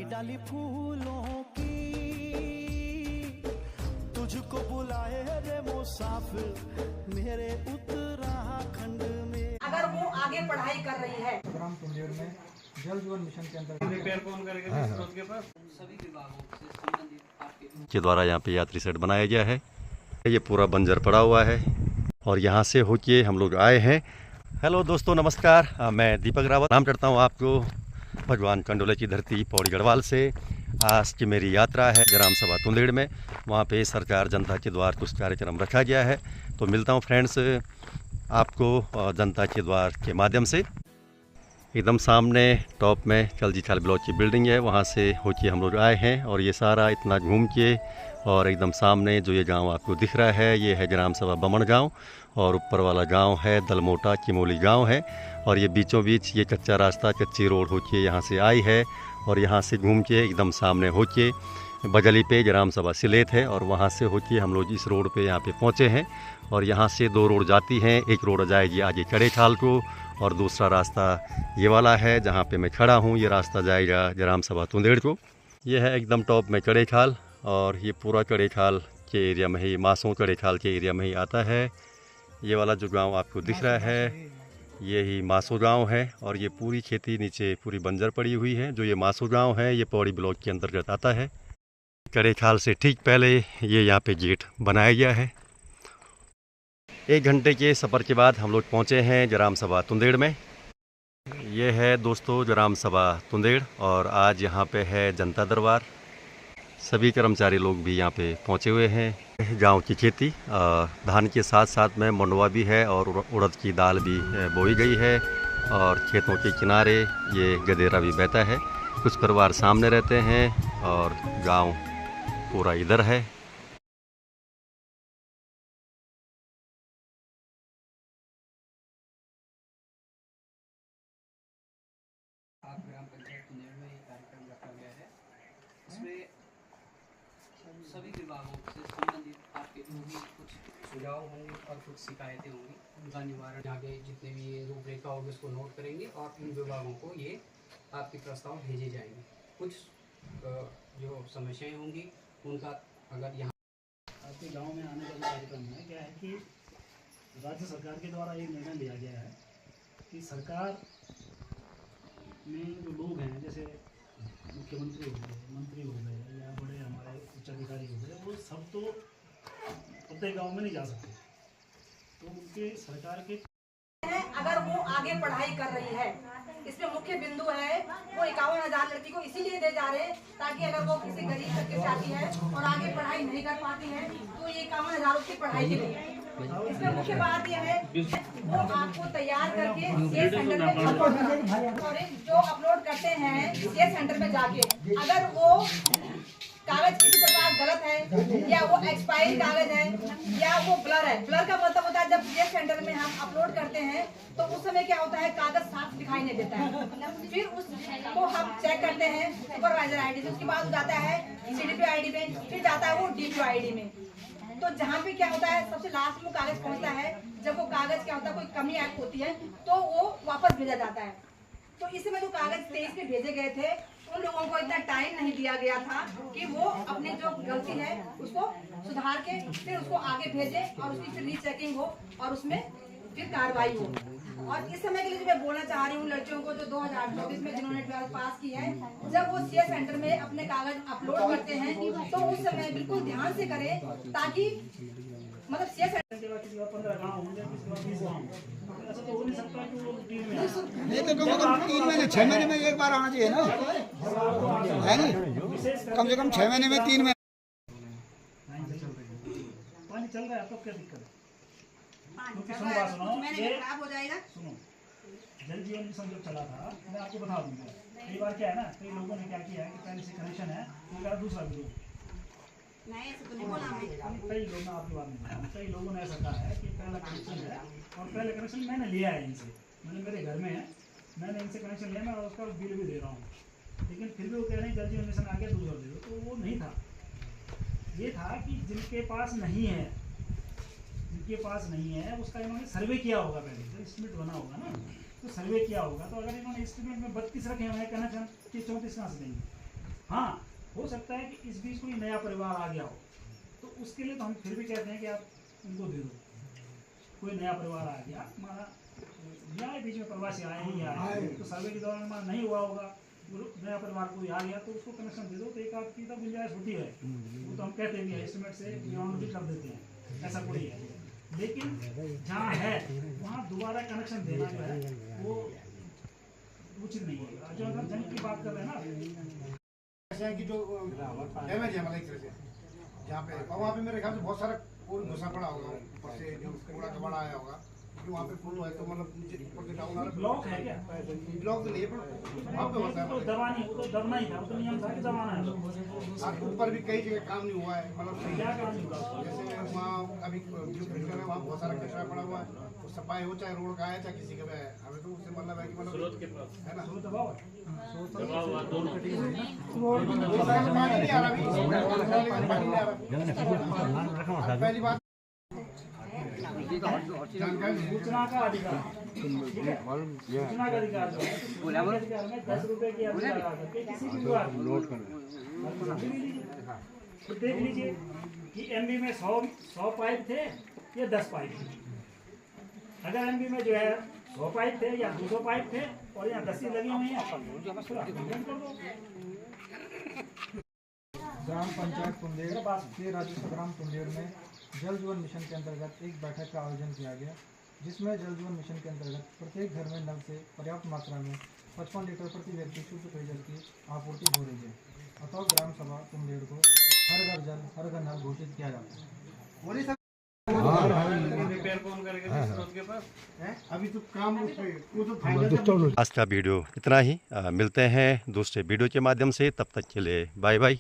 डाली फूलों की तुझको बुलाए रे मुसाफिर मेरे उत्तराखंड में। अगर वो आगे पढ़ाई कर रही है ग्राम तुंदेड़ में जल जीवन मिशन के अंतर्गत रिपेयर कौन करेगा के पास सभी विभागों से संबंधित आपके के द्वारा यहाँ पे यात्री सेट बनाया गया है। ये पूरा बंजर पड़ा हुआ है और यहाँ से होके हम लोग आए हैं। हेलो दोस्तों, नमस्कार। मैं दीपक रावत नाम करता हूँ आपको भगवान कंडोले की धरती पौड़ी गढ़वाल से। आज की मेरी यात्रा है ग्राम सभा तुंदेड़ में। वहाँ पे सरकार जनता के द्वार कुछ कार्यक्रम रखा गया है, तो मिलता हूँ फ्रेंड्स आपको जनता के द्वार के माध्यम से। एकदम सामने टॉप में कलजीठाल ब्लॉक की बिल्डिंग है, वहाँ से होके हम लोग आए हैं और ये सारा इतना घूम के और एकदम सामने जो ये गांव आपको दिख रहा है ये है ग्राम सभा बमन गांव और ऊपर वाला गांव है दलमोटा किमोली गांव है। और ये बीचों बीच ये कच्चा रास्ता कच्ची रोड होके यहाँ से आई है और यहाँ से घूम के एकदम सामने होके बगली पे ग्राम सभा सिलेत है और वहाँ से होके हम लोग इस रोड पे यहाँ पे पहुँचे हैं। और यहाँ से दो रोड जाती हैं, एक रोड जाएगी आगे कड़ेखाल को और दूसरा रास्ता ये वाला है जहाँ पे मैं खड़ा हूँ। ये रास्ता जाएगा ग्राम सभा तुंदेड़ को। ये है एकदम टॉप में कड़ेखाल और ये पूरा कड़ेखाल के एरिया में ही मासूम कड़ेखाल के एरिया में ही आता है। ये वाला जो गांव आपको दिख रहा है ये ही मासो गांव है और ये पूरी खेती नीचे पूरी बंजर पड़ी हुई है। जो ये मासो गांव है ये पौड़ी ब्लॉक के अंतर्गत आता है। कड़ेखाल से ठीक पहले ये यहाँ पे गेट बनाया गया है। 1 घंटे के सफ़र के बाद हम लोग पहुँचे हैं ग्राम सभा तुंदेड़ में। ये है दोस्तों ग्राम सभा तुंदेड़ और आज यहाँ पे है जनता दरबार। सभी कर्मचारी लोग भी यहाँ पे पहुँचे हुए हैं। गांव की खेती धान के साथ साथ में मंडवा भी है और उड़द की दाल भी बोई गई है और खेतों के किनारे ये गदेरा भी बहता है। कुछ परिवार सामने रहते हैं और गांव पूरा इधर है। आप ग्राम पंचायत तुंदेड़ में ये कार्यक्रम रखा गया है। इसमें सभी विभागों से संबंधित आपके जो भी कुछ सुझाव होंगे और कुछ शिकायतें होंगी उनका निवारण आगे जितने भी ये रूपरेखा होगी उसको नोट करेंगे और इन विभागों को ये आपके प्रस्ताव भेजे जाएंगे। कुछ जो समस्याएं होंगी उनका अगर यहाँ आपके गांव में आने वाला कार्यक्रम है क्या है कि राज्य सरकार के द्वारा एक निर्णय लिया गया है कि सरकार में जो लोग हैं जैसे मुख्यमंत्री हो गए, मंत्री हो गए या बड़े हमारे उच्च अधिकारी हो गए, वो सब तो प्रत्येक गांव में नहीं जा सकते। तो उनके सरकार के अगर वो आगे पढ़ाई कर रही है, इसमें मुख्य बिंदु है वो 51,000 लड़की को इसीलिए दे जा रहे हैं ताकि अगर वो किसी गरीब तक के जाती है और आगे पढ़ाई नहीं कर पाती है तो ये 51,000 की पढ़ाई के लिए। इसमें मुख्य बात यह है वो आपको तैयार करके ये सेंटर में जो अपलोड करते हैं ये सेंटर में जाके अगर वो कागज किसी प्रकार गलत है या वो एक्सपायरी कागज है या वो ब्लर है। ब्लर का मतलब होता है जब ये सेंटर में हम अपलोड करते हैं तो उस समय क्या होता है कागज साफ दिखाई नहीं देता है। फिर उसको हम चेक करते हैं सुपरवाइजर आईडी से, उसके बाद जाता है सीडीपी आईडी में, फिर जाता है वो डीपीओ आईडी में। तो जहाँ पे क्या होता है सबसे लास्ट में कागज पहुँचता है, जब वो कागज क्या होता है कोई कमी होती है तो वो वापस भेजा जाता है। तो इस समय जो कागज 23 में भेजे गए थे उन लोगों को इतना टाइम नहीं दिया गया था कि वो अपनी जो गलती है उसको सुधार के फिर उसको आगे भेजे और उसकी फिर रीचेकिंग हो और उसमें फिर कार्रवाई हो। और इस समय के लिए जो मैं बोलना चाह रही हूँ लड़कियों को जो 2024 में जिन्होंने 12th पास की है, जब वो सीए सेंटर में अपने कागज अपलोड करते हैं तो उस समय बिल्कुल ध्यान से करें ताकि मतलब सीए सेंटर 15 गाँव होंगे, 20 गाँव, ऐसा तो हो नहीं सकता कि वो रूटीन में नहीं तो कम से कम 3 महीने 6 महीने में एक बार आना चाहिए ना, है नहीं? कम से कम 6 महीने में 3 महीने पानी चल रहा है तो क्या दिक्कत है? क्योंकि सुनो खराब हो जाएगा। सुनो, जल जीवन मिशन जब चला था मैं आपको बता दूंगा। कई बार क्या है ना, कई लोगों ने क्या किया है कि पहले से कनेक्शन है उनका दूसरा भी नहीं ऐसे तो नहीं बोला मैं। कई लोग ना आपकी बात नहीं, कई लोगों ने ऐसा कहा है कि पहला कनेक्शन है और पहले कनेक्शन मैंने लिया है इनसे, मैंने मेरे घर में है, मैंने इनसे कनेक्शन लिया, मैं उसका बिल भी दे रहा हूँ, लेकिन फिर भी वो कह रहे हैं जल जीवन मिशन आगे दूसरा दे दो। तो वो नहीं था, ये था कि जिनके पास नहीं है, जिनके पास नहीं है उसका इन्होंने सर्वे किया होगा, पहले तो एस्टिमेट बना होगा ना, तो सर्वे किया होगा। तो अगर इन्होंने एस्टिमेट में 32 रखे हुए हैं कनेक्शन, 34 कहाँ से देंगे? हाँ, हो सकता है कि इस बीच कोई नया परिवार आ गया हो, तो उसके लिए तो हम फिर भी कहते हैं कि आप उनको दे दो। कोई नया परिवार आ गया, हमारा या बीच में प्रवासी आए ही आए, तो सर्वे के दौरान हमारा नहीं हुआ होगा, नया परिवार कोई आ गया तो उसको कनेक्शन दे दो, तो एक आध की तो गुंजाइश होती है, वो तो हम कहते हैं एस्टिमेट से ग्राउंड भी कर देते हैं, ऐसा कोई है। लेकिन जहाँ है वहाँ दोबारा कनेक्शन देना जो है वो उचित नहीं है। जो हम जंग की बात कर रहे हैं ना, ऐसा है कि जो डैमेज है मतलब एक तरह से जहाँ पे, और वहाँ पे मेरे ख्याल से बहुत सारा कोई घुसा पड़ा होगा, ऊपर से जो कूड़ा कबाड़ा आया होगा, क्योंकि वहाँ पे फुल है तो मतलब नीचे ऊपर से डाउन आ रहा है। ब्लॉक है क्या? ब्लॉक तो नहीं है, पर वहाँ पे होता है तो दबा नहीं, वो तो दबना ही था, वो तो नियम था कि दबाना है। ऊपर भी कई जगह काम नहीं हुआ है, मतलब क्या काम नहीं हुआ? जैसे वहाँ अभी जो फिल्टर है वहाँ बहुत सारा कचरा पड़ा हुआ है, तो सफाई हो चाहे रोड का है चाहे किसी का भी है, हमें तो उससे मतलब है कि मतलब है ना, वो दबाव है। पानी नहीं आ रहा अभी, पानी नहीं आ रहा। पहली बात सूचना का अधिकार, ठीक है? सूचना का अधिकार जो है, सूचना के अधिकार में 10 रुपए की अर्जी लगा करके किसी भी विभाग में तो देख लीजिए कि एमबी में 100 पाइप थे या 10 पाइप थे। अगर एमबी में जो है 100 पाइप थे या 200 पाइप थे और यहाँ 10 ही लगी हुई हैं, ग्राम पंचायत कुंदेर के राजस्व ग्राम कुंदेर में जल जीवन मिशन के अंतर्गत एक बैठक का आयोजन किया गया, जिसमें जल जीवन मिशन के अंतर्गत प्रत्येक घर में नल से पर्याप्त मात्रा में 55 लीटर प्रति व्यक्ति शुद्ध पेयजल की आपूर्ति हो रही है। अतः ग्राम सभा कुंदेर को हर घर जल हर घर नल घोषित किया जाता है। रिपेयर कौन करेगा जिस रोड के पास? अभी तो काम उस पे वो तो फाइनल। आज का वीडियो इतना ही, मिलते हैं दूसरे वीडियो के माध्यम से, तब तक के लिए बाय बाय।